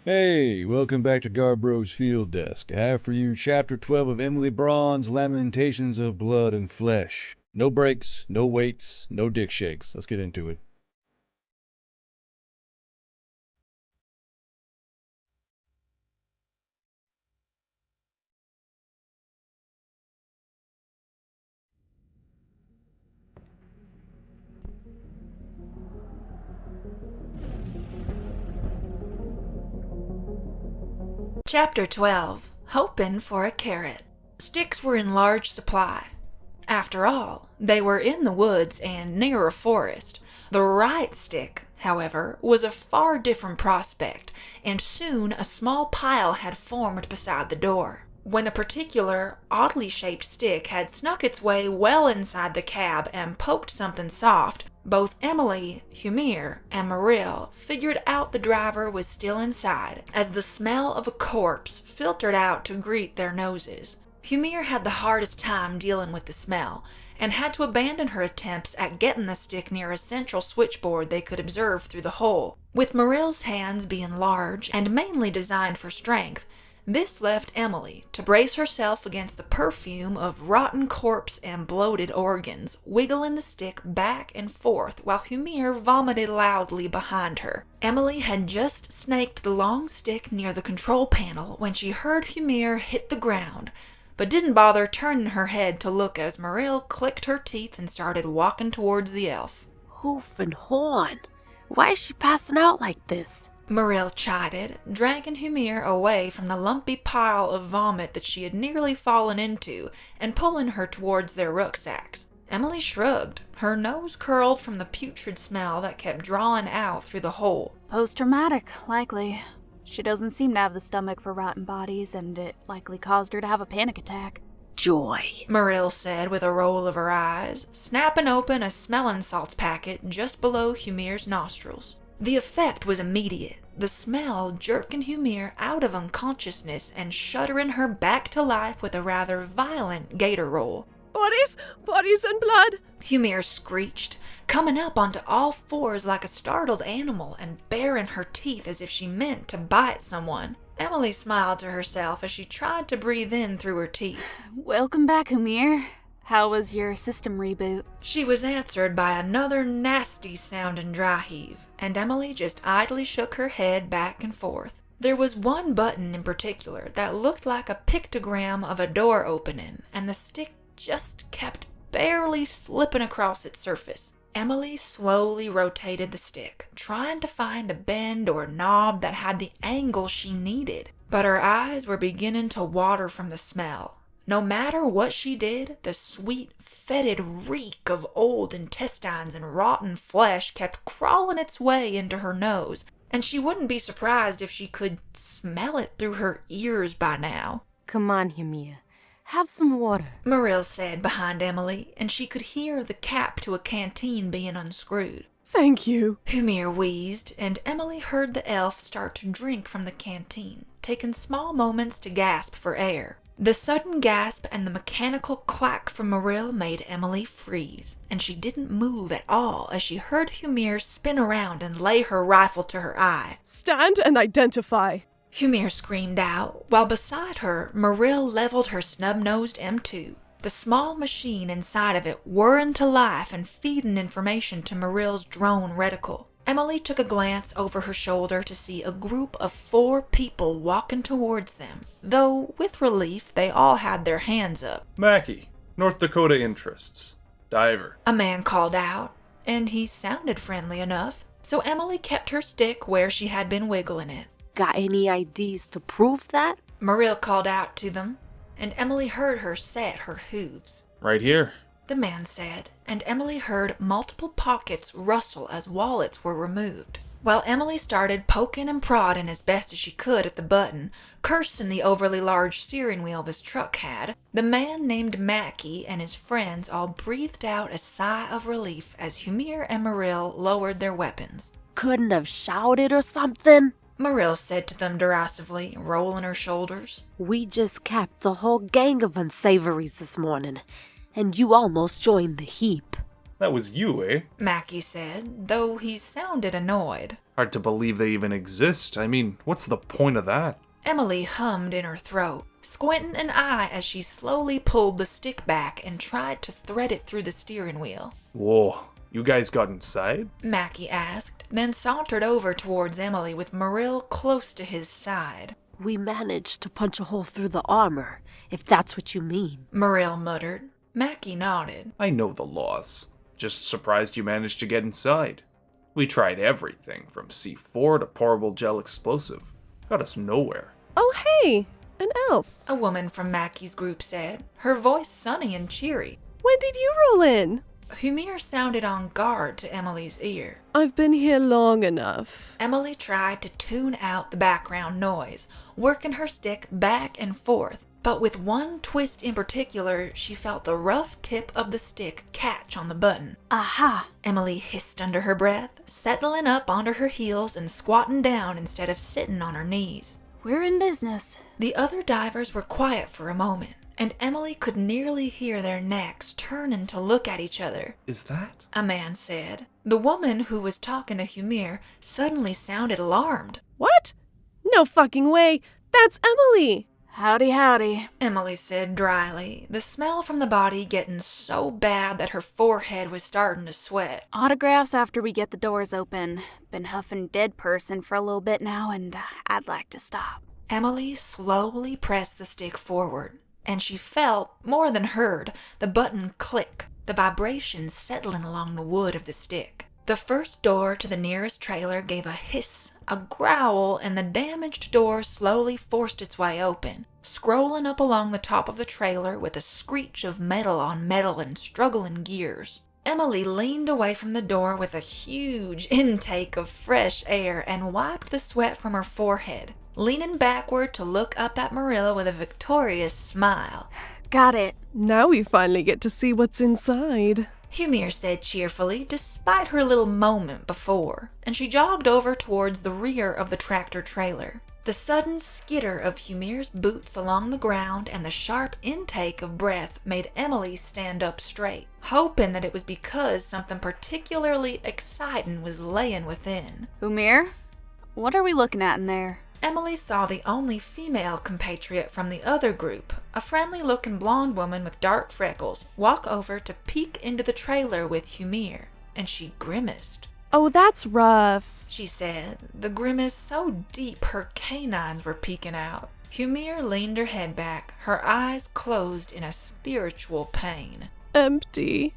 Hey, welcome back to Garbro's Field Desk. I have for you Chapter 12 of Emily Braun's Lamentations of Blood and Flesh. No breaks, no waits, no dick shakes. Let's get into it. Chapter 12. Hopin' for a Carrot. Sticks were in large supply. After all, they were in the woods and near a forest. The right stick, however, was a far different prospect, and soon a small pile had formed beside the door. When a particular, oddly shaped stick had snuck its way well inside the cab and poked something soft, both Emily, Humir, and Marill figured out the driver was still inside, as the smell of a corpse filtered out to greet their noses. Humir had the hardest time dealing with the smell, and had to abandon her attempts at getting the stick near a central switchboard they could observe through the hole. With Marill's hands being large and mainly designed for strength, this left Emily to brace herself against the perfume of rotten corpse and bloated organs, wiggling the stick back and forth while Humir vomited loudly behind her. Emily had just snaked the long stick near the control panel when she heard Humir hit the ground, but didn't bother turning her head to look as Marill clicked her teeth and started walking towards the elf. Hoof and horn. Why is she passing out like this? Marill chided, dragging Humir away from the lumpy pile of vomit that she had nearly fallen into and pulling her towards their rucksacks. Emily shrugged, her nose curled from the putrid smell that kept drawing out through the hole. Post-traumatic, likely. She doesn't seem to have the stomach for rotten bodies, and it likely caused her to have a panic attack. Joy, Marill said with a roll of her eyes, snapping open a smelling salts packet just below Humir's nostrils. The effect was immediate, the smell jerking Humir out of unconsciousness and shuddering her back to life with a rather violent gator roll. Bodies and blood! Humir screeched, coming up onto all fours like a startled animal and baring her teeth as if she meant to bite someone. Emily smiled to herself as she tried to breathe in through her teeth. Welcome back, Humir. How was your system reboot? She was answered by another nasty-sounding dry heave, and Emily just idly shook her head back and forth. There was one button in particular that looked like a pictogram of a door opening, and the stick just kept barely slipping across its surface. Emily slowly rotated the stick, trying to find a bend or knob that had the angle she needed, but her eyes were beginning to water from the smell. No matter what she did, the sweet, fetid reek of old intestines and rotten flesh kept crawling its way into her nose, and she wouldn't be surprised if she could smell it through her ears by now. Come on, Humir. Have some water, Marill said behind Emily, and she could hear the cap to a canteen being unscrewed. Thank you. Humir wheezed, and Emily heard the elf start to drink from the canteen, taking small moments to gasp for air. The sudden gasp and the mechanical clack from Marill made Emily freeze, and she didn't move at all as she heard Humir spin around and lay her rifle to her eye. Stand and identify. Humir screamed out, while beside her, Marill leveled her snub-nosed M2. The small machine inside of it whirring to life and feeding information to Marill's drone reticle. Emily took a glance over her shoulder to see a group of 4 people walking towards them, though with relief they all had their hands up. Mackey, North Dakota Interests. Diver. A man called out, and he sounded friendly enough, so Emily kept her stick where she had been wiggling it. Got any IDs to prove that? Marill called out to them, and Emily heard her set her hooves. Right here. The man said, and Emily heard multiple pockets rustle as wallets were removed. While Emily started poking and prodding as best as she could at the button, cursing the overly large steering wheel this truck had, the man named Mackey and his friends all breathed out a sigh of relief as Humir and Marill lowered their weapons. Couldn't have shouted or something? Marill said to them derisively, rolling her shoulders. We just capped a whole gang of unsavories this morning, and you almost joined the heap. That was you, eh? Mackey said, though he sounded annoyed. Hard to believe they even exist. I mean, what's the point of that? Emily hummed in her throat, squinting an eye as she slowly pulled the stick back and tried to thread it through the steering wheel. Whoa, you guys got inside? Mackey asked, then sauntered over towards Emily with Marill close to his side. We managed to punch a hole through the armor, if that's what you mean. Marill muttered. Mackey nodded. I know the laws. Just surprised you managed to get inside. We tried everything from C4 to portable gel explosive. Got us nowhere. Oh, hey, an elf. A woman from Mackey's group said, her voice sunny and cheery. When did you roll in? Humir sounded on guard to Emily's ear. I've been here long enough. Emily tried to tune out the background noise, working her stick back and forth, but with one twist in particular, she felt the rough tip of the stick catch on the button. Aha! Emily hissed under her breath, settling up onto her heels and squatting down instead of sitting on her knees. We're in business. The other divers were quiet for a moment, and Emily could nearly hear their necks turning to look at each other. Is that? A man said. The woman who was talking to Humir suddenly sounded alarmed. What? No fucking way. That's Emily. Howdy, howdy. Emily said dryly, the smell from the body getting so bad that her forehead was starting to sweat. Autographs after we get the doors open. Been huffing dead person for a little bit now, and I'd like to stop. Emily slowly pressed the stick forward, and she felt, more than heard, the button click, the vibration settling along the wood of the stick. The first door to the nearest trailer gave a hiss, a growl, and the damaged door slowly forced its way open, scrolling up along the top of the trailer with a screech of metal on metal and struggling gears. Emily leaned away from the door with a huge intake of fresh air and wiped the sweat from her forehead, leaning backward to look up at Marill with a victorious smile. Got it. Now we finally get to see what's inside. Humir said cheerfully, despite her little moment before, and she jogged over towards the rear of the tractor trailer. The sudden skitter of Humir's boots along the ground and the sharp intake of breath made Emily stand up straight, hoping that it was because something particularly exciting was laying within. Humir? What are we looking at in there? Emily saw the only female compatriot from the other group, a friendly-looking blonde woman with dark freckles, walk over to peek into the trailer with Humir, and she grimaced. Oh, that's rough, She said, the grimace so deep her canines were peeking out. Humir leaned her head back, her eyes closed in a spiritual pain. Empty.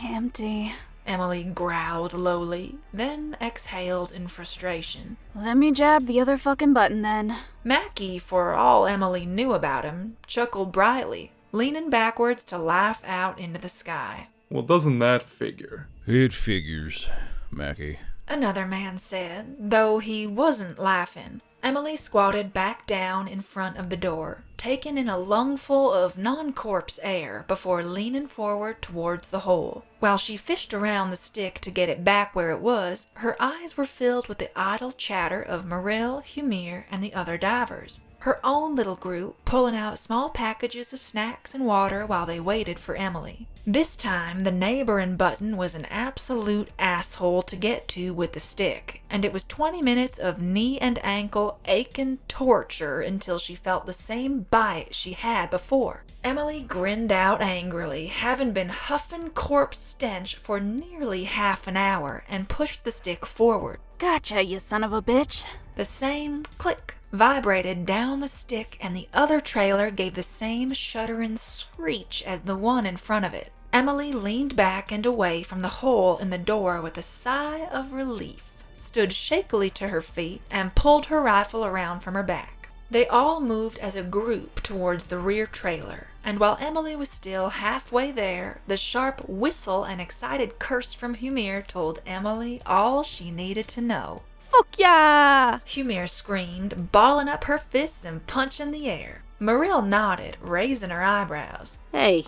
Empty. Emily growled lowly, then exhaled in frustration. Let me jab the other fucking button then. Mackey, for all Emily knew about him, chuckled brightly, leaning backwards to laugh out into the sky. Well, doesn't that figure? It figures, Mackey. Another man said, though he wasn't laughing. Emily squatted back down in front of the door, taking in a lungful of non-corpse air before leaning forward towards the hole. While she fished around the stick to get it back where it was, her eyes were filled with the idle chatter of Marill, Humir, and the other divers. Her own little group pulling out small packages of snacks and water while they waited for Emily. This time, the neighboring button was an absolute asshole to get to with the stick, and it was 20 minutes of knee and ankle aching torture until she felt the same bite she had before. Emily grinned out angrily, having been huffing corpse stench for nearly half an hour, and pushed the stick forward. Gotcha, you son of a bitch. The same click vibrated down the stick, and the other trailer gave the same shuddering screech as the one in front of it. Emily leaned back and away from the hole in the door with a sigh of relief, stood shakily to her feet, and pulled her rifle around from her back. They all moved as a group towards the rear trailer, and while Emily was still halfway there, the sharp whistle and excited curse from Humir told Emily all she needed to know. Fuck yeah! Humir screamed, balling up her fists and punching the air. Marill nodded, raising her eyebrows. Hey,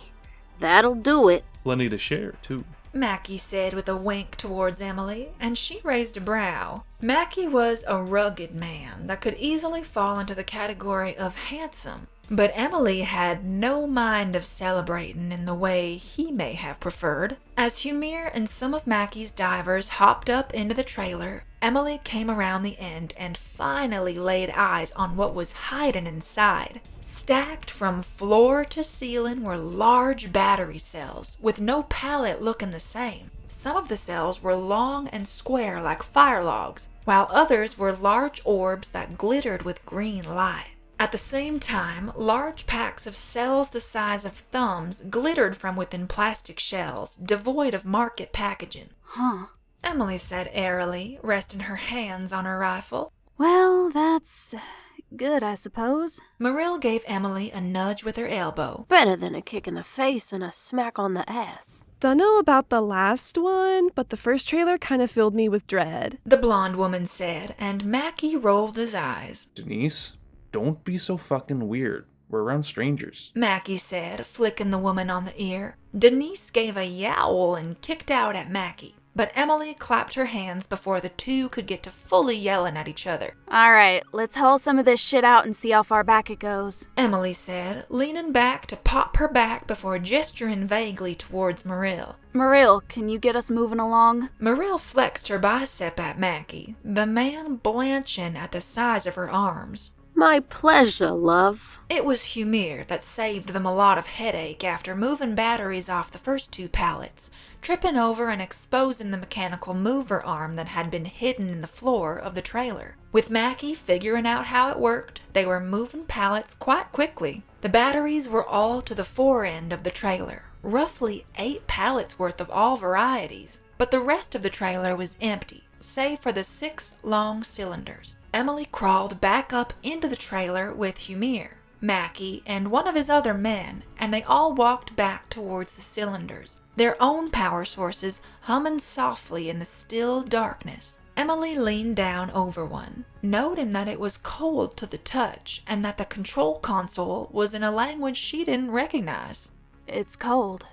that'll do it. Plenty to share, too. Mackey said with a wink towards Emily, and she raised a brow. Mackey was a rugged man that could easily fall into the category of handsome, but Emily had no mind of celebrating in the way he may have preferred. As Humir and some of Mackey's divers hopped up into the trailer, Emily came around the end and finally laid eyes on what was hiding inside. Stacked from floor to ceiling were large battery cells, with no pallet looking the same. Some of the cells were long and square like fire logs, while others were large orbs that glittered with green light. At the same time, large packs of cells the size of thumbs glittered from within plastic shells, devoid of market packaging. Huh. Emily said airily, resting her hands on her rifle. Well, that's good, I suppose. Marill gave Emily a nudge with her elbow. Better than a kick in the face and a smack on the ass. Dunno about the last one, but the first trailer kind of filled me with dread. The blonde woman said, and Mackey rolled his eyes. Denise, don't be so fucking weird. We're around strangers. Mackey said, flicking the woman on the ear. Denise gave a yowl and kicked out at Mackey, but Emily clapped her hands before the two could get to fully yelling at each other. Alright, let's haul some of this shit out and see how far back it goes. Emily said, leaning back to pop her back before gesturing vaguely towards Marill. Marill, can you get us moving along? Marill flexed her bicep at Mackey, the man blanching at the size of her arms. My pleasure, love. It was Humir that saved them a lot of headache after moving batteries off the first two pallets, tripping over and exposing the mechanical mover arm that had been hidden in the floor of the trailer. With Mackey figuring out how it worked, they were moving pallets quite quickly. The batteries were all to the fore end of the trailer, roughly 8 pallets worth of all varieties, but the rest of the trailer was empty, save for the 6 long cylinders. Emily crawled back up into the trailer with Humir, Mackey, and one of his other men, and they all walked back towards the cylinders, their own power sources humming softly in the still darkness. Emily leaned down over one, noting that it was cold to the touch and that the control console was in a language she didn't recognize. It's cold.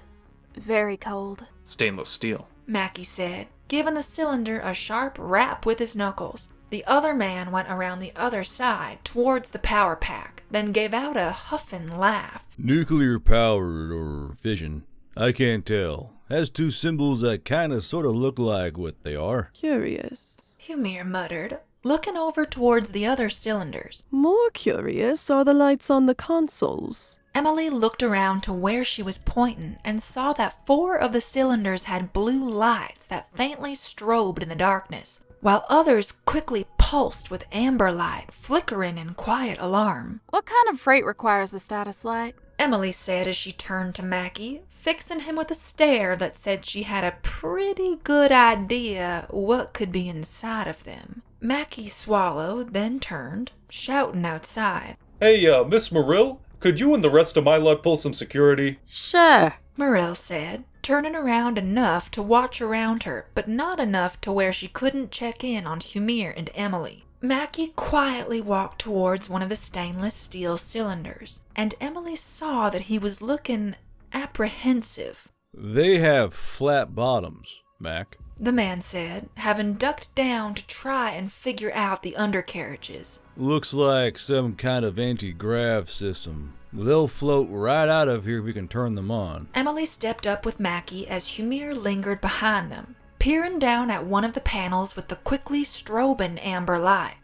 Very cold. Stainless steel. Mackey said, giving the cylinder a sharp rap with his knuckles. The other man went around the other side towards the power pack, then gave out a huffing laugh. Nuclear powered or fission, I can't tell. Has 2 symbols that kinda sorta look like what they are. Curious. Humir muttered, looking over towards the other cylinders. More curious are the lights on the consoles. Emily looked around to where she was pointing and saw that 4 of the cylinders had blue lights that faintly strobed in the darkness, while others quickly pulsed with amber light, flickering in quiet alarm. What kind of freight requires a status light? Emily said as she turned to Mackey, fixing him with a stare that said she had a pretty good idea what could be inside of them. Mackey swallowed, then turned, shouting outside. Hey, Miss Marill, could you and the rest of my lot pull some security? Sure. Marill said, turning around enough to watch around her, but not enough to where she couldn't check in on Humir and Emily. Mackey quietly walked towards one of the stainless steel cylinders, and Emily saw that he was looking apprehensive. They have flat bottoms, Mac. The man said, having ducked down to try and figure out the undercarriages. Looks like some kind of anti-grav system. They'll float right out of here if we can turn them on. Emily stepped up with Mackey as Humir lingered behind them, peering down at one of the panels with the quickly strobing amber light.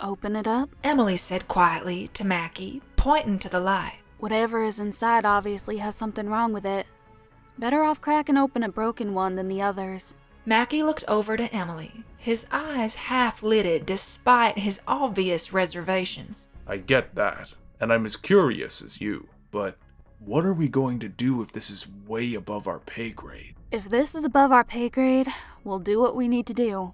Open it up? Emily said quietly to Mackey, pointing to the light. Whatever is inside obviously has something wrong with it. Better off cracking open a broken one than the others. Mackey looked over to Emily, his eyes half-lidded despite his obvious reservations. I get that, and I'm as curious as you, but what are we going to do if this is way above our pay grade? If this is above our pay grade, we'll do what we need to do.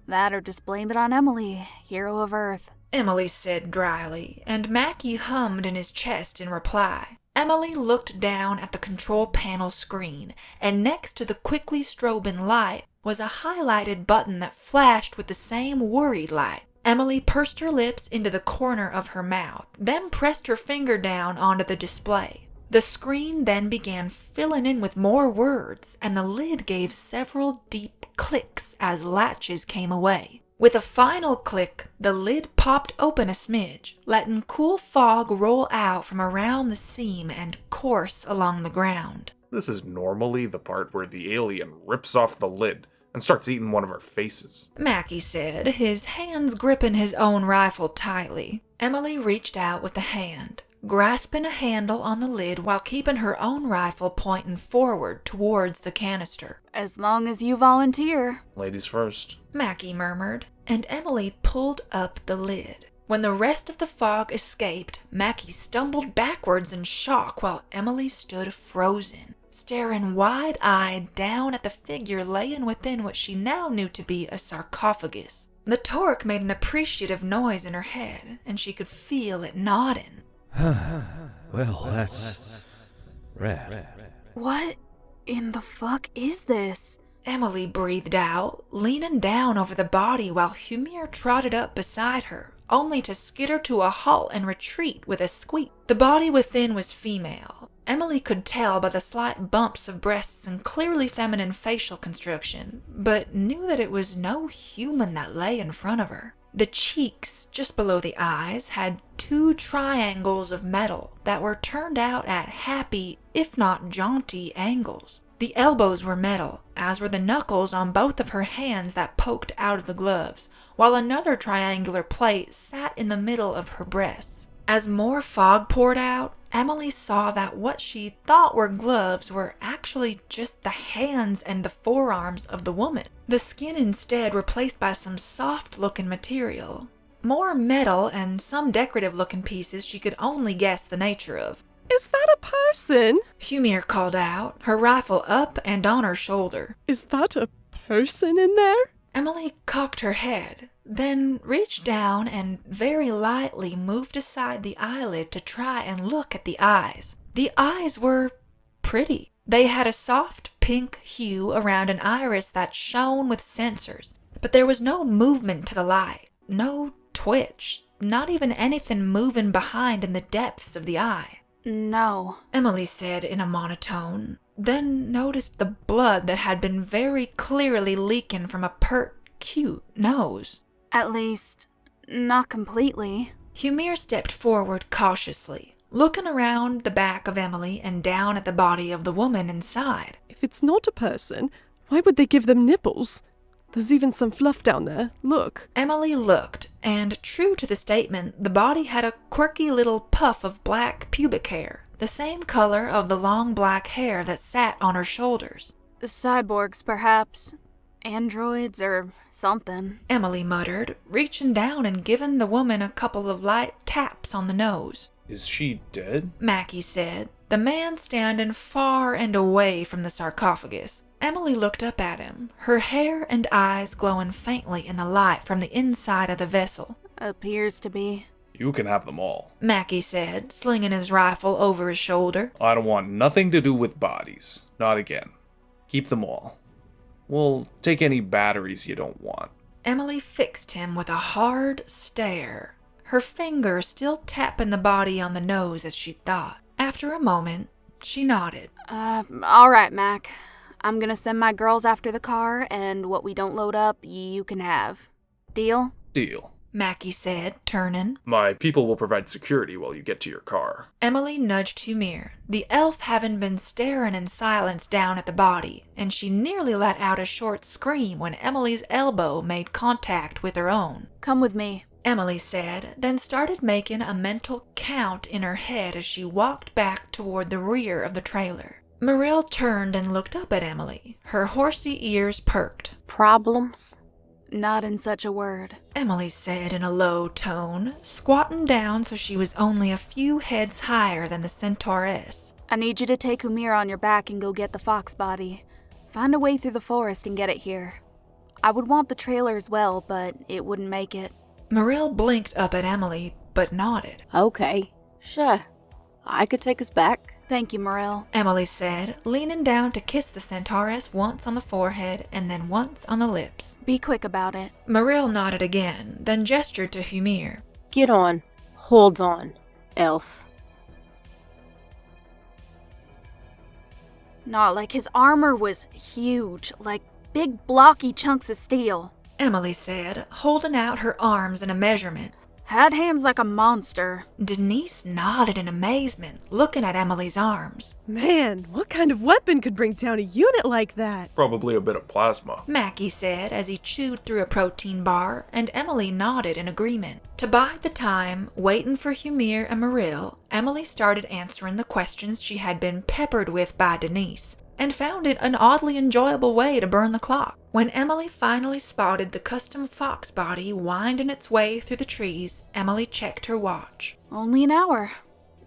That or just blame it on Emily, hero of Earth. Emily said dryly, and Mackey hummed in his chest in reply. Emily looked down at the control panel screen, and next to the quickly strobing light was a highlighted button that flashed with the same worried light. Emily pursed her lips into the corner of her mouth, then pressed her finger down onto the display. The screen then began filling in with more words, and the lid gave several deep clicks as latches came away. With a final click, the lid popped open a smidge, letting cool fog roll out from around the seam and course along the ground. This is normally the part where the alien rips off the lid, and starts eating one of her faces. Mackey said, his hands gripping his own rifle tightly. Emily reached out with a hand, grasping a handle on the lid while keeping her own rifle pointing forward towards the canister. As long as you volunteer. Ladies first. Mackey murmured, and Emily pulled up the lid. When the rest of the fog escaped, Mackey stumbled backwards in shock while Emily stood frozen, staring wide-eyed down at the figure laying within what she now knew to be a sarcophagus. The torque made an appreciative noise in her head, and she could feel it nodding. Well, that's rad. What in the fuck is this? Emily breathed out, leaning down over the body while Humir trotted up beside her, only to skitter to a halt and retreat with a squeak. The body within was female. Emily could tell by the slight bumps of breasts and clearly feminine facial construction, but knew that it was no human that lay in front of her. The cheeks, just below the eyes, had 2 triangles of metal that were turned out at happy, if not jaunty, angles. The elbows were metal, as were the knuckles on both of her hands that poked out of the gloves, while another triangular plate sat in the middle of her breasts. As more fog poured out, Emily saw that what she thought were gloves were actually just the hands and the forearms of the woman. The skin instead replaced by some soft-looking material. More metal and some decorative-looking pieces she could only guess the nature of. Is that a person? Humir called out, her rifle up and on her shoulder. Is that a person in there? Emily cocked her head, then reached down and very lightly moved aside the eyelid to try and look at the eyes. The eyes were pretty. They had a soft pink hue around an iris that shone with sensors, but there was no movement to the light, no twitch, not even anything moving behind in the depths of the eye. No, Emily said in a monotone, then noticed the blood that had been very clearly leaking from a pert, cute nose. At least, not completely. Humir stepped forward cautiously, looking around the back of Emily and down at the body of the woman inside. If it's not a person, why would they give them nipples? There's even some fluff down there. Look. Emily looked, and true to the statement, the body had a quirky little puff of black pubic hair, the same color of the long black hair that sat on her shoulders. Cyborgs, perhaps. Androids or something. Emily muttered, reaching down and giving the woman a couple of light taps on the nose. Is she dead? Mackey said, the man standing far and away from the sarcophagus. Emily looked up at him, her hair and eyes glowing faintly in the light from the inside of the vessel. Appears to be. You can have them all. Mackey said, slinging his rifle over his shoulder. I don't want nothing to do with bodies. Not again. Keep them all. We'll take any batteries you don't want. Emily fixed him with a hard stare, her finger still tapping the body on the nose as she thought. After a moment, she nodded. All right, Mac. I'm gonna send my girls after the car, and what we don't load up, you can have. Deal? Deal. Mackey said, turning. My people will provide security while you get to your car. Emily nudged Humir, the elf having been staring in silence down at the body, and she nearly let out a short scream when Emily's elbow made contact with her own. Come with me, Emily said, then started making a mental count in her head as she walked back toward the rear of the trailer. Marill turned and looked up at Emily, her horsey ears perked. Problems? Not in such a word, Emily said in a low tone, squatting down so she was only a few heads higher than the centauress. I need you to take Humir on your back and go get the fox body. Find a way through the forest and get it here. I would want the trailer as well, but it wouldn't make it. Marill blinked up at Emily, but nodded. Okay, sure. I could take us back. Thank you, Marill, Emily said, leaning down to kiss the centauress once on the forehead and then once on the lips. Be quick about it. Marill nodded again, then gestured to Humir. Get on. Hold on, elf. Not like his armor was huge, like big blocky chunks of steel. Emily said, holding out her arms in a measurement. Had hands like a monster. Denise nodded in amazement, looking at Emily's arms. Man, what kind of weapon could bring down a unit like that? Probably a bit of plasma. Mackey said as he chewed through a protein bar, and Emily nodded in agreement. To bide the time, waiting for Humir and Marill, Emily started answering the questions she had been peppered with by Denise, and found it an oddly enjoyable way to burn the clock. When Emily finally spotted the custom fox body winding its way through the trees, Emily checked her watch. Only an hour.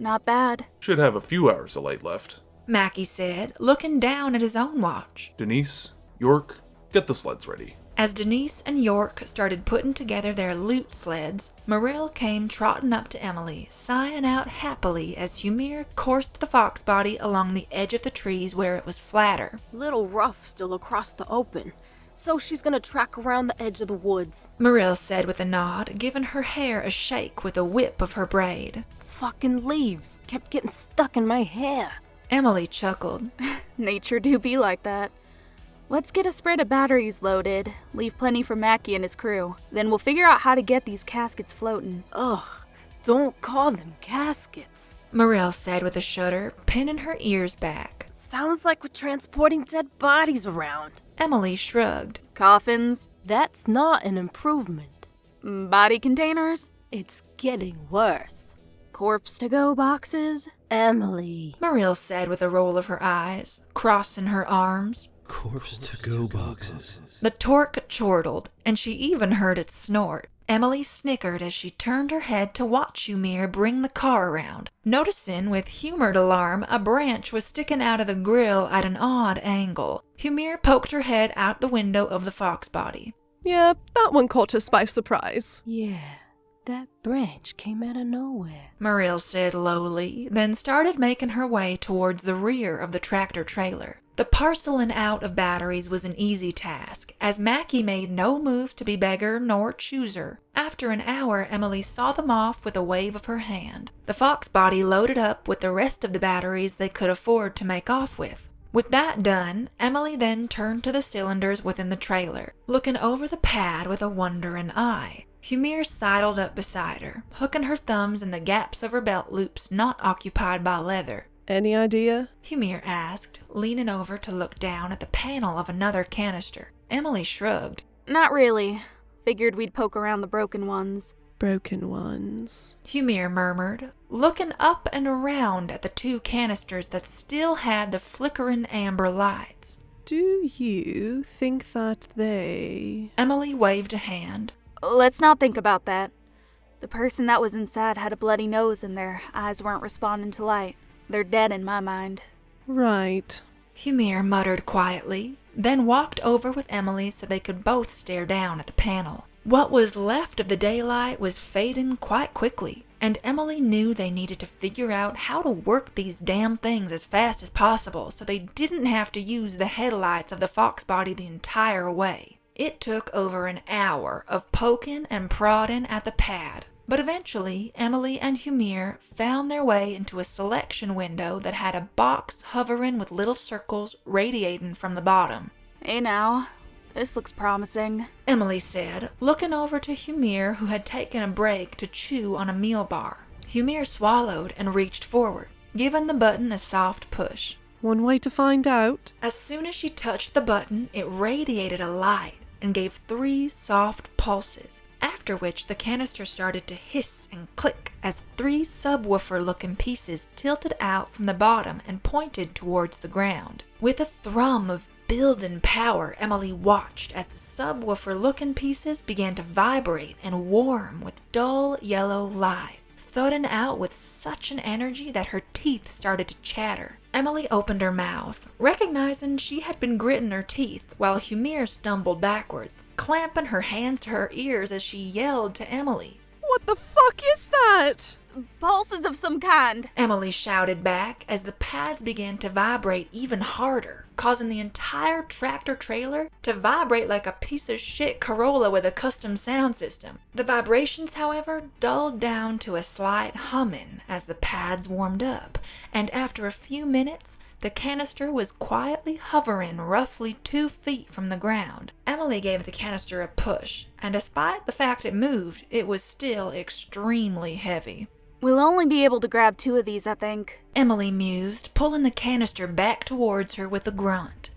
Not bad. Should have a few hours of light left. Mackey said, looking down at his own watch. Denise, York, get the sleds ready. As Denise and York started putting together their loot sleds, Marill came trotting up to Emily, sighing out happily as Humir coursed the fox body along the edge of the trees where it was flatter. Little rough still across the open, so she's gonna track around the edge of the woods. Marill said with a nod, giving her hair a shake with a whip of her braid. Fucking leaves kept getting stuck in my hair. Emily chuckled. Nature do be like that. Let's get a spread of batteries loaded, leave plenty for Mackey and his crew. Then we'll figure out how to get these caskets floating. Ugh, don't call them caskets. Marill said with a shudder, pinning her ears back. Sounds like we're transporting dead bodies around. Emily shrugged. Coffins? That's not an improvement. Body containers? It's getting worse. Corpse-to-go boxes? Emily. Marill said with a roll of her eyes, crossing her arms. Corpse-to-go boxes. The torque chortled, and she even heard it snort. Emily snickered as she turned her head to watch Humir bring the car around, noticing with humored alarm a branch was sticking out of the grill at an odd angle. Humir poked her head out the window of the fox body. Yeah, that one caught us by surprise. Yeah, that branch came out of nowhere. Marill said lowly, then started making her way towards the rear of the tractor trailer. The parceling out of batteries was an easy task, as Mackey made no moves to be beggar nor chooser. After an hour, Emily saw them off with a wave of her hand. The fox body loaded up with the rest of the batteries they could afford to make off with. With that done, Emily then turned to the cylinders within the trailer, looking over the pad with a wondering eye. Humir sidled up beside her, hooking her thumbs in the gaps of her belt loops not occupied by leather. Any idea? Humir asked, leaning over to look down at the panel of another canister. Emily shrugged. Not really. Figured we'd poke around the broken ones. Broken ones. Humir murmured, looking up and around at the two canisters that still had the flickering amber lights. Do you think that they... Emily waved a hand. Let's not think about that. The person that was inside had a bloody nose and their eyes weren't responding to light. They're dead in my mind. Right. Humir muttered quietly, then walked over with Emily so they could both stare down at the panel. What was left of the daylight was fading quite quickly, and Emily knew they needed to figure out how to work these damn things as fast as possible so they didn't have to use the headlights of the fox body the entire way. It took over an hour of poking and prodding at the pad, but eventually Emily and Humir found their way into a selection window that had a box hovering with little circles radiating from the bottom. Hey now, this looks promising, Emily said, looking over to Humir, who had taken a break to chew on a meal bar. Humir swallowed and reached forward, giving the button a soft push. One way to find out. As soon as she touched the button, it radiated a light and gave 3 soft pulses, after which the canister started to hiss and click as 3 subwoofer-looking pieces tilted out from the bottom and pointed towards the ground. With a thrum of building power, Emily watched as the subwoofer-looking pieces began to vibrate and warm with dull yellow light, thudding out with such an energy that her teeth started to chatter. Emily opened her mouth, recognizing she had been gritting her teeth, while Humir stumbled backwards, clamping her hands to her ears as she yelled to Emily. What the fuck is that? Pulses of some kind. Emily shouted back as the pads began to vibrate even harder, causing the entire tractor trailer to vibrate like a piece of shit Corolla with a custom sound system. The vibrations, however, dulled down to a slight humming as the pads warmed up, and after a few minutes, the canister was quietly hovering roughly 2 feet from the ground. Emily gave the canister a push, and despite the fact it moved, it was still extremely heavy. We'll only be able to grab 2 of these, I think. Emily mused, pulling the canister back towards her with a grunt.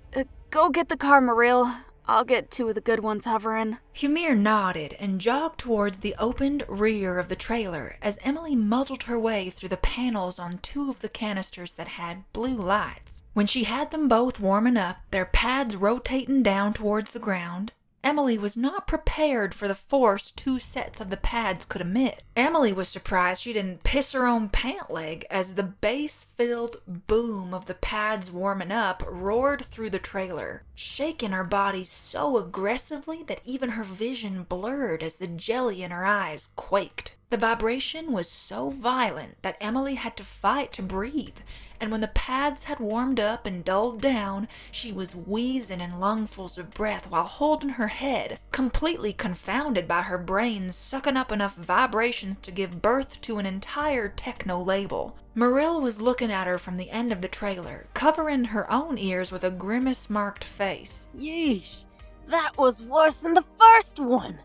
Go get the car, Marill. I'll get 2 of the good ones hovering. Humir nodded and jogged towards the opened rear of the trailer as Emily muddled her way through the panels on 2 of the canisters that had blue lights. When she had them both warming up, their pads rotating down towards the ground, Emily was not prepared for the force 2 sets of the pads could emit. Emily was surprised she didn't piss her own pant leg as the bass-filled boom of the pads warming up roared through the trailer, shaking her body so aggressively that even her vision blurred as the jelly in her eyes quaked. The vibration was so violent that Emily had to fight to breathe, and when the pads had warmed up and dulled down, she was wheezing in lungfuls of breath while holding her head, completely confounded by her brain sucking up enough vibrations to give birth to an entire techno label. Marill was looking at her from the end of the trailer, covering her own ears with a grimace-marked face. Yeesh, that was worse than the first one.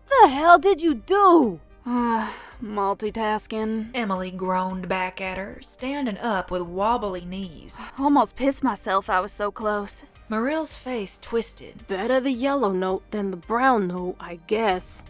The hell did you do? Multitasking. Emily groaned back at her, standing up with wobbly knees. Almost pissed myself, I was so close. Marill's face twisted. Better the yellow note than the brown note, I guess.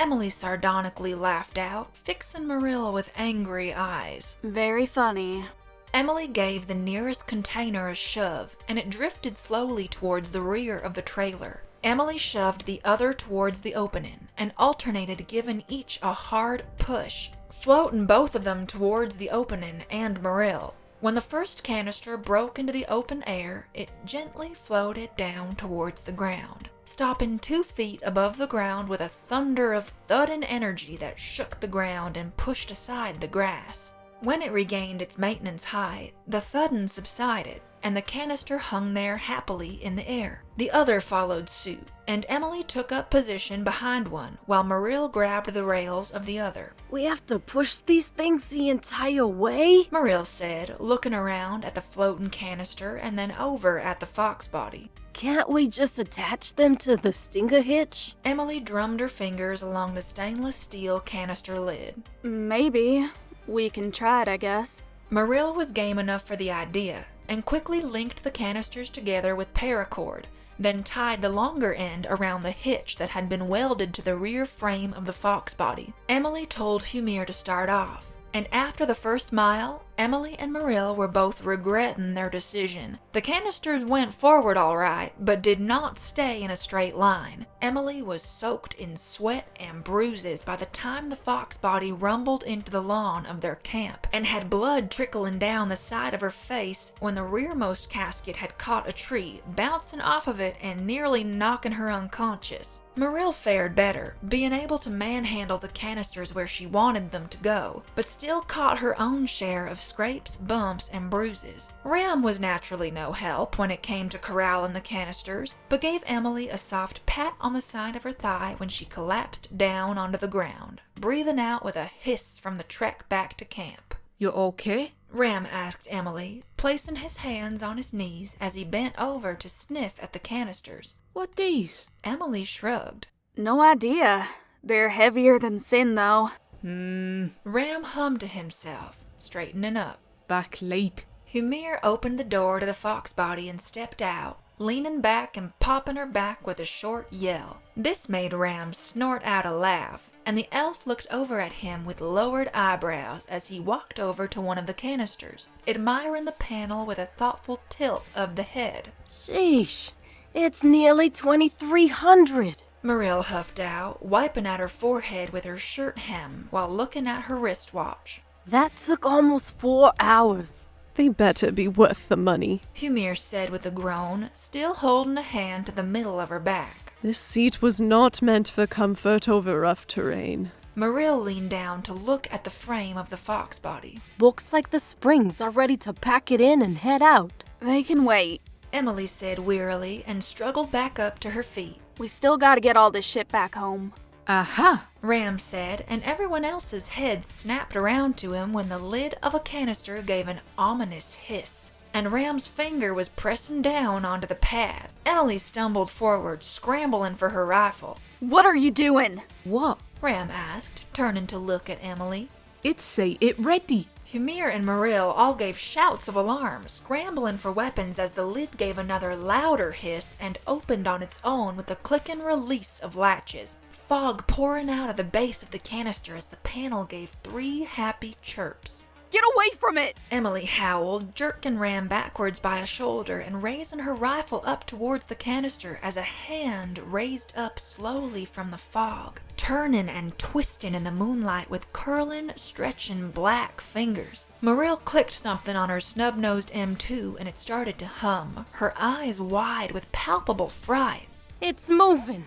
Emily sardonically laughed out, fixing Marill with angry eyes. Very funny. Emily gave the nearest container a shove, and it drifted slowly towards the rear of the trailer. Emily shoved the other towards the opening and alternated, giving each a hard push, floating both of them towards the opening and Marill. When the first canister broke into the open air, it gently floated down towards the ground, stopping 2 feet above the ground with a thunder of thudding energy that shook the ground and pushed aside the grass. When it regained its maintenance height, the thudding subsided, and the canister hung there happily in the air. The other followed suit, and Emily took up position behind one while Marill grabbed the rails of the other. We have to push these things the entire way? Marill said, looking around at the floating canister and then over at the fox body. Can't we just attach them to the stinger hitch? Emily drummed her fingers along the stainless steel canister lid. Maybe. We can try it, I guess. Marill was game enough for the idea, and quickly linked the canisters together with paracord, then tied the longer end around the hitch that had been welded to the rear frame of the fox body. Emily told Humir to start off, and after the first mile, Emily and Marill were both regretting their decision. The canisters went forward all right, but did not stay in a straight line. Emily was soaked in sweat and bruises by the time the fox body rumbled into the lawn of their camp, and had blood trickling down the side of her face when the rearmost casket had caught a tree, bouncing off of it and nearly knocking her unconscious. Marill fared better, being able to manhandle the canisters where she wanted them to go, but still caught her own share of scrapes, bumps, and bruises. Ram was naturally no help when it came to corralling the canisters, but gave Emily a soft pat on the side of her thigh when she collapsed down onto the ground, breathing out with a hiss from the trek back to camp. You okay? Ram asked Emily, placing his hands on his knees as he bent over to sniff at the canisters. What these? Emily shrugged. No idea. They're heavier than sin, though. Ram hummed to himself, straightening up. Back late. Humir opened the door to the fox body and stepped out, leaning back and popping her back with a short yell. This made Ram snort out a laugh, and the elf looked over at him with lowered eyebrows as he walked over to one of the canisters, admiring the panel with a thoughtful tilt of the head. Sheesh, it's nearly 2,300. Marill huffed out, wiping at her forehead with her shirt hem while looking at her wristwatch. That took almost 4 hours. They better be worth the money. Humir said with a groan, still holding a hand to the middle of her back. This seat was not meant for comfort over rough terrain. Marill leaned down to look at the frame of the fox body. Looks like the springs are ready to pack it in and head out. They can wait. Emily said wearily and struggled back up to her feet. We still gotta get all this shit back home. Aha! Ram said, and everyone else's heads snapped around to him when the lid of a canister gave an ominous hiss, and Ram's finger was pressing down onto the pad. Emily stumbled forward, scrambling for her rifle. What are you doing? What? Ram asked, turning to look at Emily. It say it ready. Humir and Marill all gave shouts of alarm, scrambling for weapons as the lid gave another louder hiss and opened on its own with a click and release of latches, fog pouring out of the base of the canister as the panel gave 3 happy chirps. Get away from it! Emily howled, jerking Ram backwards by a shoulder and raising her rifle up towards the canister as a hand raised up slowly from the fog, turning and twisting in the moonlight with curling, stretching black fingers. Marill clicked something on her snub-nosed M2 and it started to hum, her eyes wide with palpable fright. It's moving.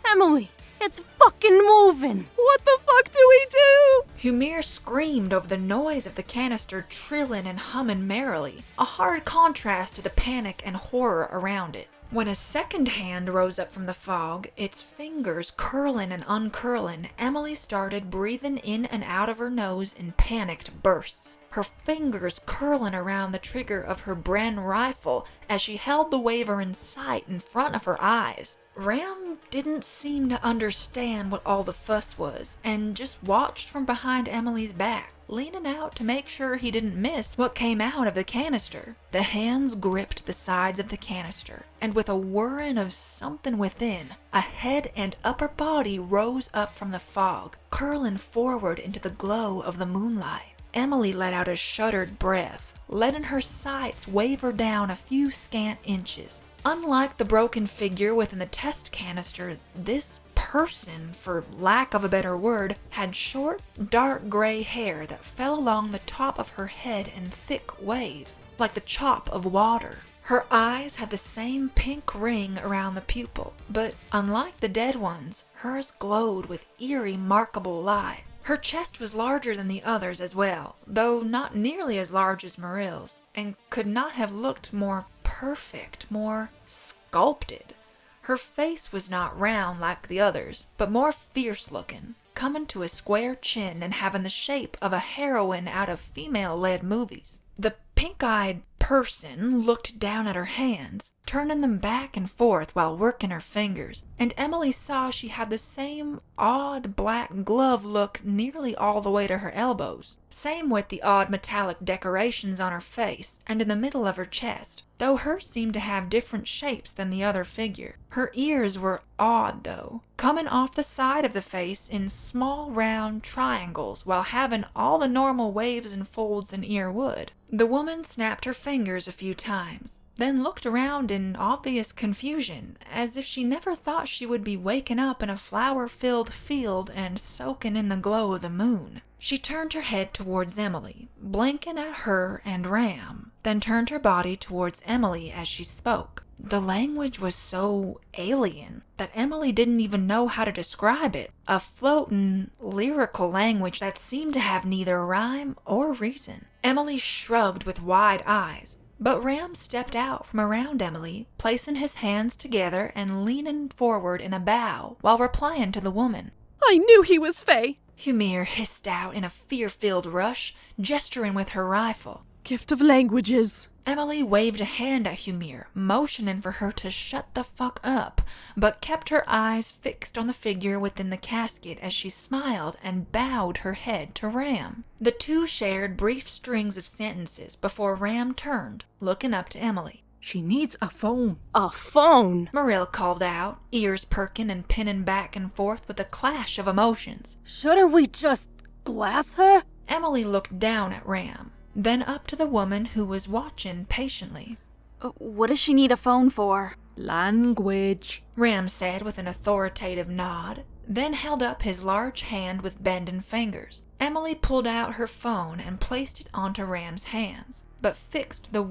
Emily, it's fucking moving. What the fuck do we do? Humir screamed over the noise of the canister trilling and humming merrily, a hard contrast to the panic and horror around it. When a second hand rose up from the fog, its fingers curling and uncurling, Emily started breathing in and out of her nose in panicked bursts, her fingers curling around the trigger of her Bren rifle as she held the waver in sight in front of her eyes. Ram didn't seem to understand what all the fuss was, and just watched from behind Emily's back, leaning out to make sure he didn't miss what came out of the canister. The hands gripped the sides of the canister, and with a whirring of something within, a head and upper body rose up from the fog, curling forward into the glow of the moonlight. Emily let out a shuddered breath, letting her sights waver down a few scant inches. Unlike the broken figure within the test canister, this person, for lack of a better word, had short, dark gray hair that fell along the top of her head in thick waves, like the chop of water. Her eyes had the same pink ring around the pupil, but unlike the dead ones, hers glowed with eerie, markable light. Her chest was larger than the others as well, though not nearly as large as Marill's, and could not have looked more perfect, more sculpted. Her face was not round like the others, but more fierce-looking, coming to a square chin and having the shape of a heroine out of female-led movies. The pink-eyed person looked down at her hands, turning them back and forth while working her fingers, and Emily saw she had the same odd black glove look nearly all the way to her elbows. Same with the odd metallic decorations on her face and in the middle of her chest, though hers seemed to have different shapes than the other figure. Her ears were odd, though, coming off the side of the face in small round triangles while having all the normal waves and folds an ear would. The woman snapped her fingers a few times, then looked around in obvious confusion, as if she never thought she would be waking up in a flower-filled field and soaking in the glow of the moon. She turned her head towards Emily, blinking at her and Ram, then turned her body towards Emily as she spoke. The language was so alien that Emily didn't even know how to describe it, a floating, lyrical language that seemed to have neither rhyme or reason. Emily shrugged with wide eyes, but Ram stepped out from around Emily, placing his hands together and leaning forward in a bow while replying to the woman. I knew he was Fae. Humir hissed out in a fear-filled rush, gesturing with her rifle. Gift of languages. Emily waved a hand at Humir, motioning for her to shut the fuck up, but kept her eyes fixed on the figure within the casket as she smiled and bowed her head to Ram. The two shared brief strings of sentences before Ram turned, looking up to Emily. She needs a phone. A phone? Marill called out, ears perking and pinning back and forth with a clash of emotions. Shouldn't we just glass her? Emily looked down at Ram, then up to the woman who was watching patiently. What does she need a phone for? Language, Ram said with an authoritative nod, then held up his large hand with bending fingers. Emily pulled out her phone and placed it onto Ram's hands, but fixed the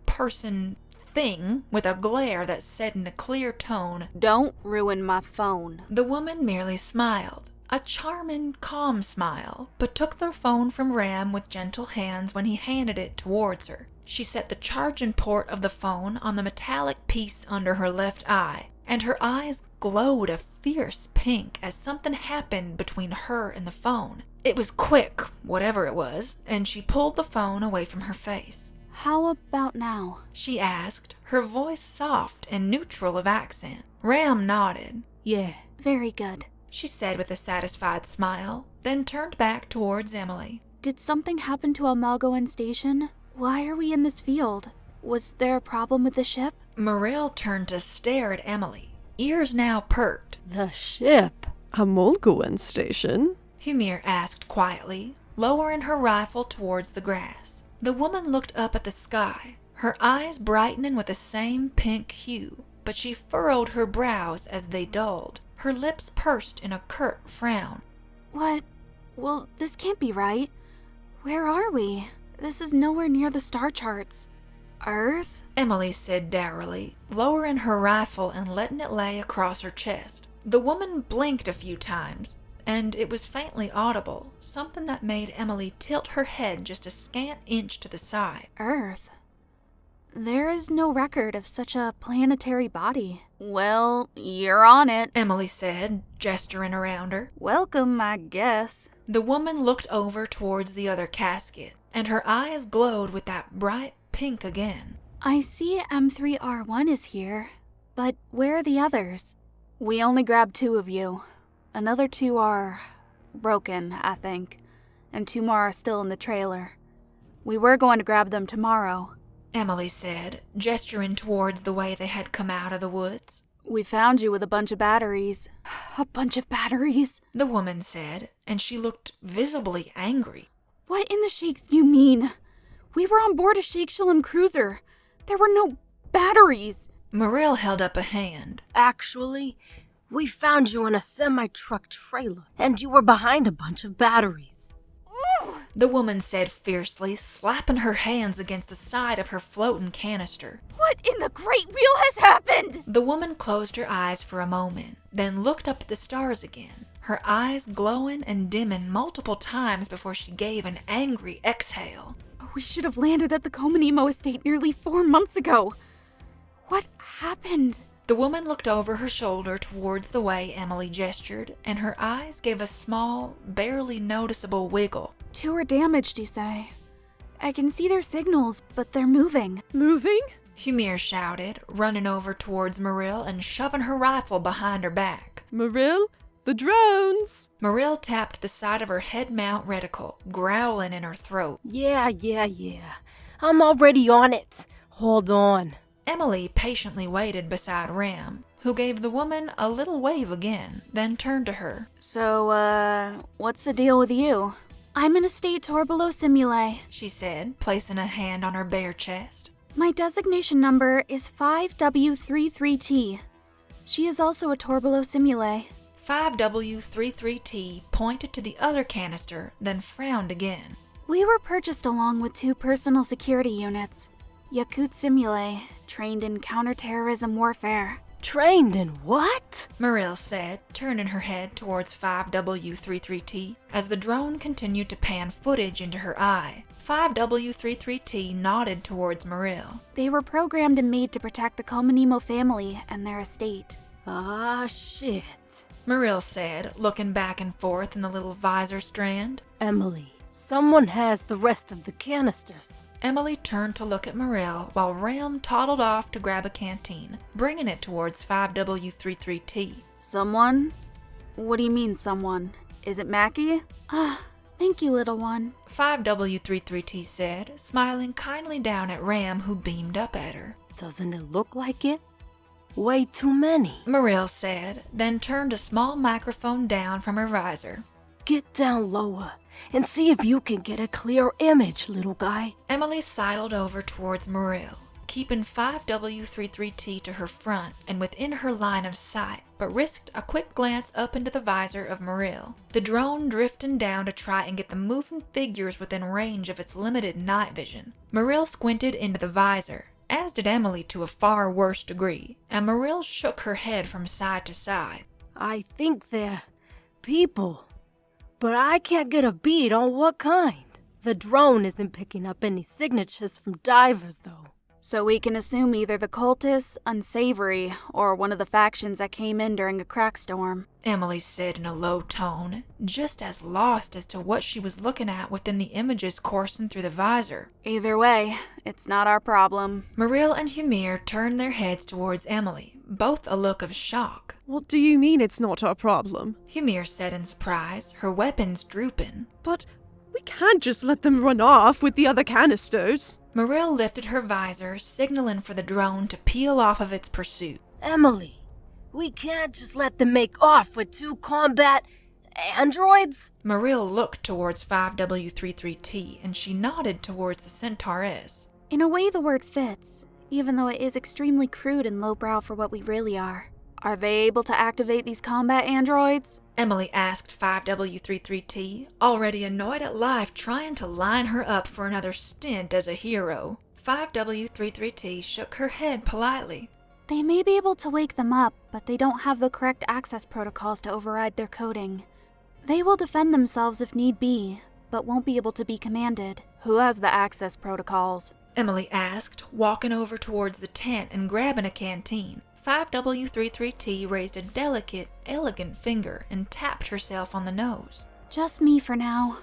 person thing with a glare that said in a clear tone, Don't ruin my phone. The woman merely smiled, A charming, calm smile, but took the phone from Ram with gentle hands when he handed it towards her. She set the charging port of the phone on the metallic piece under her left eye, and her eyes glowed a fierce pink as something happened between her and the phone. It was quick, whatever it was, and she pulled the phone away from her face. How about now? She asked, her voice soft and neutral of accent. Ram nodded. Yeah. Very good. She said with a satisfied smile, then turned back towards Emily. Did something happen to Almagoan Station? Why are we in this field? Was there a problem with the ship? Marill turned to stare at Emily, ears now perked. The ship. Almagoan Station? Humir asked quietly, lowering her rifle towards the grass. The woman looked up at the sky, her eyes brightening with the same pink hue, but she furrowed her brows as they dulled, her lips pursed in a curt frown. What? Well, this can't be right. Where are we? This is nowhere near the star charts. Earth? Emily said dourly, lowering her rifle and letting it lay across her chest. The woman blinked a few times, and it was faintly audible, something that made Emily tilt her head just a scant inch to the side. Earth? There is no record of such a planetary body. Well, you're on it, Emily said, gesturing around her. Welcome, I guess. The woman looked over towards the other casket, and her eyes glowed with that bright pink again. I see M3R1 is here, but where are the others? We only grabbed 2 of you. Another 2 are broken, I think, and 2 more are still in the trailer. We were going to grab them tomorrow, Emily said, gesturing towards the way they had come out of the woods. We found you with a bunch of batteries. A bunch of batteries? The woman said, and she looked visibly angry. What in the shakes you mean? We were on board a Shake Shalom cruiser. There were no batteries. Marill held up a hand. Actually, we found you on a semi-truck trailer, and you were behind a bunch of batteries. The woman said fiercely, slapping her hands against the side of her floating canister. What in the great wheel has happened? The woman closed her eyes for a moment, then looked up at the stars again, her eyes glowing and dimming multiple times before she gave an angry exhale. We should have landed at the Comanimo estate nearly 4 months ago. What happened? The woman looked over her shoulder towards the way Emily gestured, and her eyes gave a small, barely noticeable wiggle. 2 are damaged, you say? I can see their signals, but they're moving. Moving? Humir shouted, running over towards Marill and shoving her rifle behind her back. Marill, the drones! Marill tapped the side of her head mount reticle, growling in her throat. Yeah. I'm already on it. Hold on. Emily patiently waited beside Ram, who gave the woman a little wave again, then turned to her. So, what's the deal with you? I'm in a state Torbolo Simulae, She said, placing a hand on her bare chest. My designation number is 5W33T. She is also a Torbolo Simulae. 5W33T pointed to the other canister, then frowned again. We were purchased along with 2 personal security units. Yakut Simulae, trained in counterterrorism warfare. Trained in what? Marill said, turning her head towards 5W33T as the drone continued to pan footage into her eye. 5W33T nodded towards Marill. They were programmed and made to protect the Comanimo family and their estate. Ah, shit. Marill said, looking back and forth in the little visor strand. Emily, someone has the rest of the canisters. Emily turned to look at Marill while Ram toddled off to grab a canteen, bringing it towards 5W33T. Someone? What do you mean, someone? Is it Mackey? Thank you, little one. 5W33T said, smiling kindly down at Ram, who beamed up at her. Doesn't it look like it? Way too many. Marill said, then turned a small microphone down from her visor. Get down lower and see if you can get a clear image, little guy. Emily sidled over towards Marill, keeping 5W33T to her front and within her line of sight, but risked a quick glance up into the visor of Marill, the drone drifting down to try and get the moving figures within range of its limited night vision. Marill squinted into the visor, as did Emily to a far worse degree, and Marill shook her head from side to side. I think they're people, but I can't get a beat on what kind. The drone isn't picking up any signatures from divers, though. So we can assume either the cultists, unsavory, or one of the factions that came in during a crack storm. Emily said in a low tone, just as lost as to what she was looking at within the images coursing through the visor. Either way, it's not our problem. Marill and Humir turned their heads towards Emily, both a look of shock. What do you mean it's not our problem? Humir said in surprise, her weapons drooping. But we can't just let them run off with the other canisters. Marill lifted her visor, signaling for the drone to peel off of its pursuit. Emily, we can't just let them make off with 2 combat androids? Marill looked towards 5W33T and she nodded towards the Centauress. In a way, the word fits, even though it is extremely crude and lowbrow for what we really are. Are they able to activate these combat androids? Emily asked 5W33T, already annoyed at life trying to line her up for another stint as a hero. 5W33T shook her head politely. They may be able to wake them up, but they don't have the correct access protocols to override their coding. They will defend themselves if need be, but won't be able to be commanded. Who has the access protocols? Emily asked, walking over towards the tent and grabbing a canteen. 5W33T raised a delicate, elegant finger and tapped herself on the nose. Just me for now.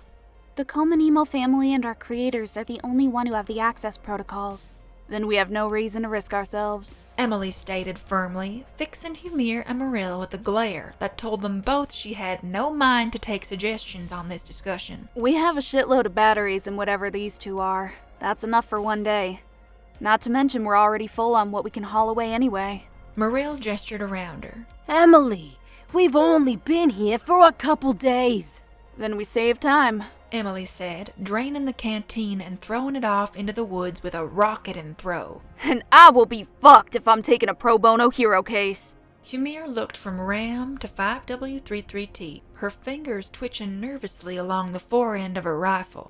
The Comanimo family and our creators are the only one who have the access protocols. Then we have no reason to risk ourselves. Emily stated firmly, fixing Humir and Marill with a glare that told them both she had no mind to take suggestions on this discussion. We have a shitload of batteries in whatever these 2 are. That's enough for one day. Not to mention we're already full on what we can haul away anyway. Marill gestured around her. Emily, we've only been here for a couple days. Then we save time. Emily said, draining the canteen and throwing it off into the woods with a rocket and throw. And I will be fucked if I'm taking a pro bono hero case. Humir looked from Ram to 5W33T, her fingers twitching nervously along the forend of her rifle.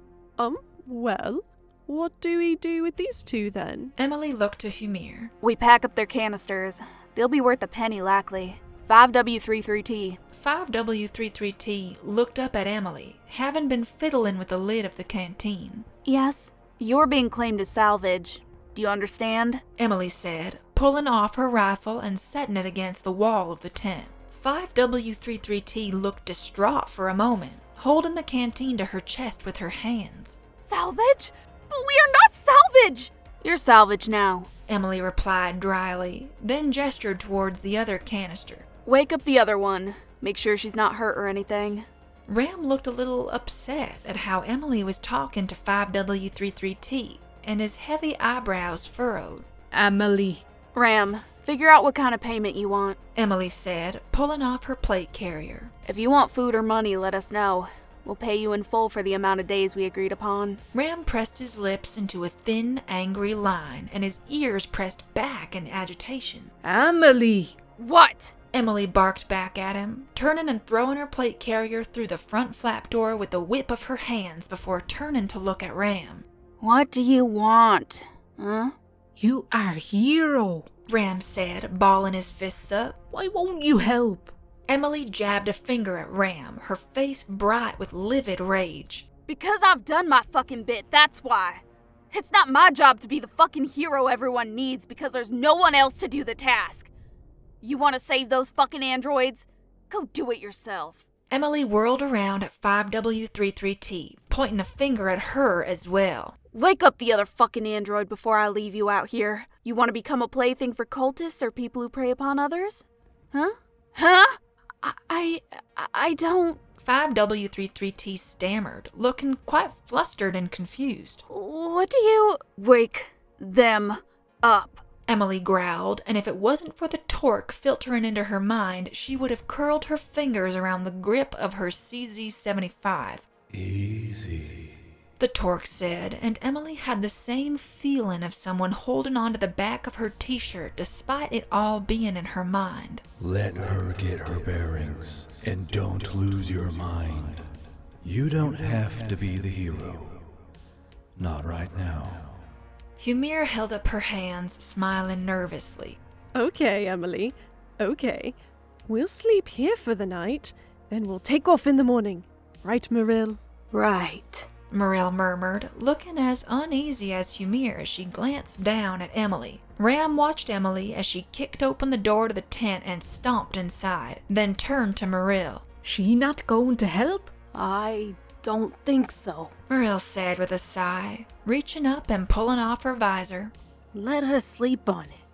Well, what do we do with these 2 then? Emily looked to Humir. We pack up their canisters. They'll be worth a penny likely. 5W33T. 5W33T looked up at Emily, having been fiddling with the lid of the canteen. Yes, you're being claimed as salvage. Do you understand? Emily said, pulling off her rifle and setting it against the wall of the tent. 5W33T looked distraught for a moment, holding the canteen to her chest with her hands. Salvage? But we are not salvage! You're salvage now, Emily replied dryly, then gestured towards the other canister. Wake up the other one. Make sure she's not hurt or anything. Ram looked a little upset at how Emily was talking to 5W33T, and his heavy eyebrows furrowed. Emily. Ram, figure out what kind of payment you want. Emily said, pulling off her plate carrier. If you want food or money, let us know. We'll pay you in full for the amount of days we agreed upon. Ram pressed his lips into a thin, angry line, and his ears pressed back in agitation. Emily. What? Emily barked back at him, turning and throwing her plate carrier through the front flap door with the whip of her hands before turning to look at Ram. What do you want? Huh? You are hero. Ram said, balling his fists up. Why won't you help? Emily jabbed a finger at Ram, her face bright with livid rage. Because I've done my fucking bit, that's why. It's not my job to be the fucking hero everyone needs because there's no one else to do the task. You want to save those fucking androids? Go do it yourself. Emily whirled around at 5W33T, pointing a finger at her as well. Wake up the other fucking android before I leave you out here. You want to become a plaything for cultists or people who prey upon others? Huh? Huh? I don't... 5W33T stammered, looking quite flustered and confused. What do you... Wake them up. Emily growled, and if it wasn't for the torque filtering into her mind, she would have curled her fingers around the grip of her CZ75. Easy. The torque said, and Emily had the same feeling of someone holding onto the back of her t-shirt despite it all being in her mind. Let her get her bearings, and don't lose your mind. You don't have to be the hero. Not right now. Humir held up her hands, smiling nervously. Okay, Emily. Okay. We'll sleep here for the night, Then we'll take off in the morning. Right, Marill? Right. Marill murmured, looking as uneasy as Humir as she glanced down at Emily. Ram watched Emily as she kicked open the door to the tent and stomped inside, then turned to Marill. She not going to help? I don't think so. Marill said with a sigh, reaching up and pulling off her visor. Let her sleep on it.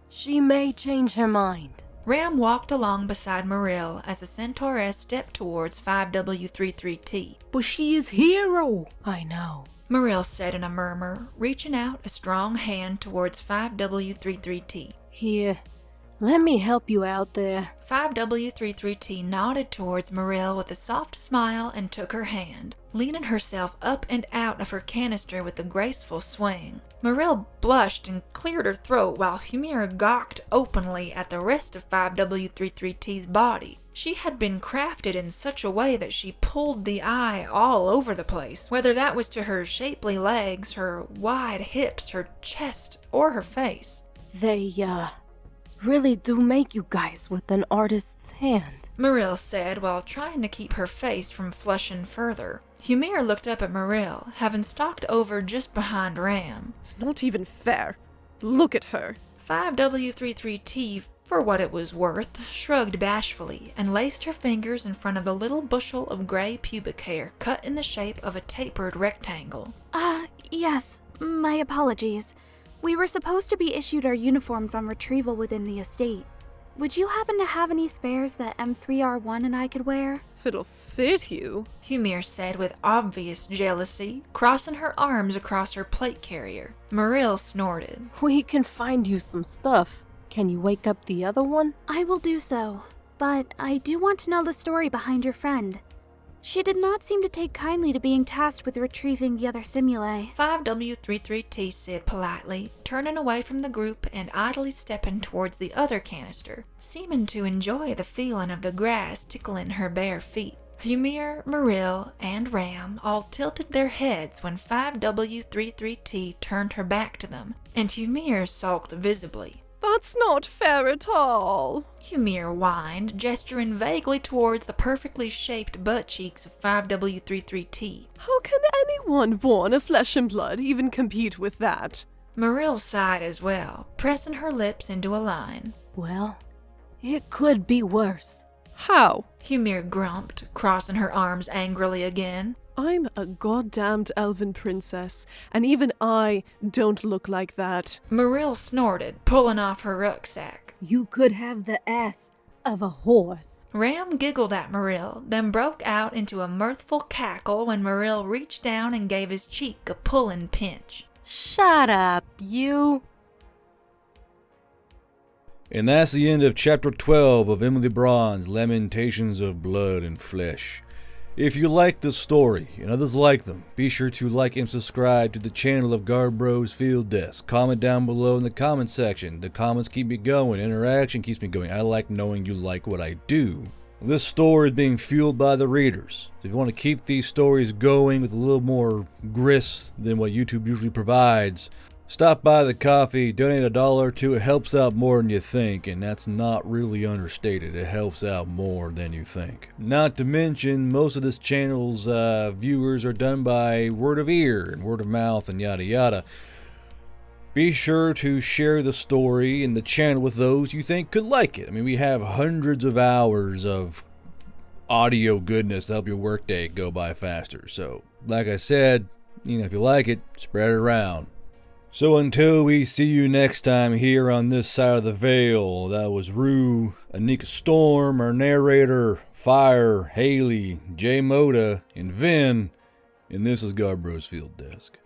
She may change her mind. Ram walked along beside Marill as the Centauress stepped towards 5W33T. But she is hero. I know. Marill said in a murmur, reaching out a strong hand towards 5W33T. Here, let me help you out there. 5W33T nodded towards Marill with a soft smile and took her hand, leaning herself up and out of her canister with a graceful swing. Marill blushed and cleared her throat while Humir gawked openly at the rest of 5W33T's body. She had been crafted in such a way that she pulled the eye all over the place, whether that was to her shapely legs, her wide hips, her chest, or her face. They, really do make you guys with an artist's hand. Marill said while trying to keep her face from flushing further. Humir looked up at Marill, having stalked over just behind Ram. It's not even fair. Look at her. 5W33T, for what it was worth, shrugged bashfully and laced her fingers in front of the little bushel of gray pubic hair cut in the shape of a tapered rectangle. Yes, my apologies. We were supposed to be issued our uniforms on retrieval within the estate. Would you happen to have any spares that M3R1 and I could wear? If it'll fit you. Humir said with obvious jealousy, crossing her arms across her plate carrier. Marill snorted. We can find you some stuff. Can you wake up the other one? I will do so, but I do want to know the story behind your friend. She did not seem to take kindly to being tasked with retrieving the other simulae. 5W33T said politely, turning away from the group and idly stepping towards the other canister, seeming to enjoy the feeling of the grass tickling her bare feet. Humir, Marill, and Ram all tilted their heads when 5W33T turned her back to them, and Humir sulked visibly. That's not fair at all. Humir whined, gesturing vaguely towards the perfectly shaped butt cheeks of 5W33T. How can anyone born of flesh and blood even compete with that? Marill sighed as well, pressing her lips into a line. Well, it could be worse. How? Humir grumped, crossing her arms angrily again. I'm a goddamned elven princess, and even I don't look like that. Marill snorted, pulling off her rucksack. You could have the ass of a horse. Ram giggled at Marill, then broke out into a mirthful cackle when Marill reached down and gave his cheek a pulling pinch. Shut up, you. And that's the end of Chapter 12 of Emily Braun's Lamentations of Blood and Flesh. If you like this story and others like them, be sure to like and subscribe to the channel of Garbro's Field Desk. Comment down below in the comment section. The comments keep me going. Interaction keeps me going. I like knowing you like what I do. This story is being fueled by the readers. If you want to keep these stories going with a little more grist than what YouTube usually provides, stop by the coffee, donate $1 or $2. It helps out more than you think, and that's not really understated. It helps out more than you think. Not to mention, most of this channel's viewers are done by word of ear and word of mouth and yada yada. Be sure to share the story and the channel with those you think could like it. I mean, we have hundreds of hours of audio goodness to help your workday go by faster. So, like I said, if you like it, spread it around. So until we see you next time here on this side of the veil, that was Rue, Annika Storm, our narrator, Fire, Hailey, Jmota, and Vynn, and this is Garbro's Field Desk.